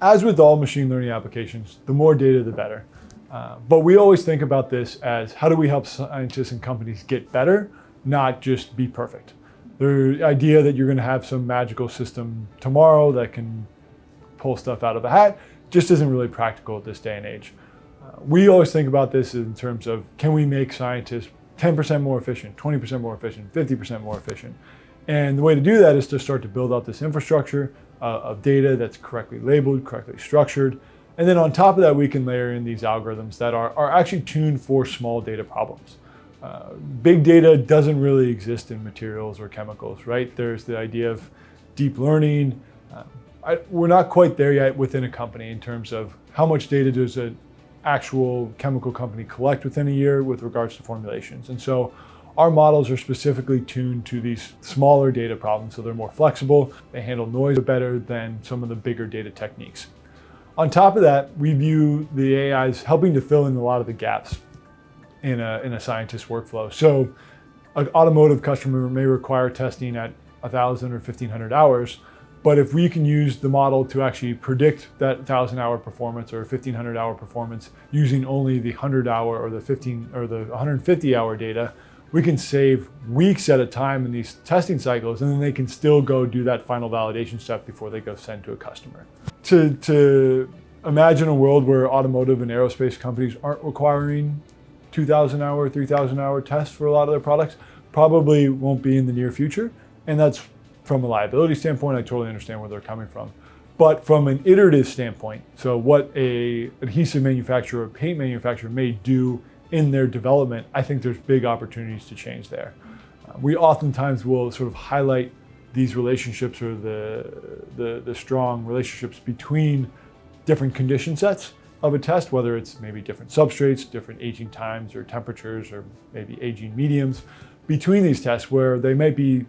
As with all machine learning applications, the more data, the better. But we always think about this as how do we help scientists and companies get better, not just be perfect. The idea that you're going to have some magical system tomorrow that can pull stuff out of a hat just isn't really practical at this day and age. We always think about this in terms of, can we make scientists 10% more efficient, 20% more efficient, 50% more efficient? And the way to do that is to start to build out this infrastructure of data that's correctly labeled, correctly structured. And then on top of that, we can layer in these algorithms that are actually tuned for small data problems. Big data doesn't really exist in materials or chemicals, right? There's the idea of deep learning. We're not quite there yet within a company in terms of how much data does an actual chemical company collect within a year with regards to formulations. And so our models are specifically tuned to these smaller data problems, so they're more flexible, they handle noise better than some of the bigger data techniques. On top of that, we view the AI as helping to fill in a lot of the gaps in a scientist's workflow. So an automotive customer may require testing at 1,000 or 1,500 hours, but if we can use the model to actually predict that 1,000-hour performance or 1,500-hour performance using only the 100-hour or the 150-hour data, we can save weeks at a time in these testing cycles, and then they can still go do that final validation step before they go send to a customer. To imagine a world where automotive and aerospace companies aren't requiring 2,000-hour, 3,000-hour tests for a lot of their products probably won't be in the near future. And that's from a liability standpoint, I totally understand where they're coming from. But from an iterative standpoint, so what a adhesive manufacturer or paint manufacturer may do in their development, I think there's big opportunities to change there. We oftentimes will sort of highlight these relationships or the strong relationships between different condition sets of a test, whether it's maybe different substrates, different aging times or temperatures, or maybe aging mediums between these tests where they might be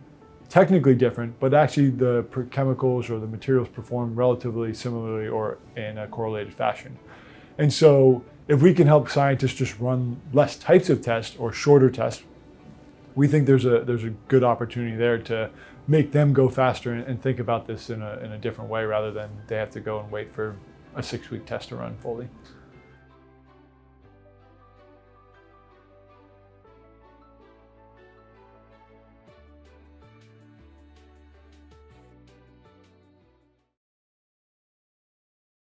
technically different, but actually the chemicals or the materials perform relatively similarly or in a correlated fashion. And so if we can help scientists just run less types of tests or shorter tests, we think there's a good opportunity there to make them go faster and think about this in a different way rather than they have to go and wait for a 6-week test to run fully.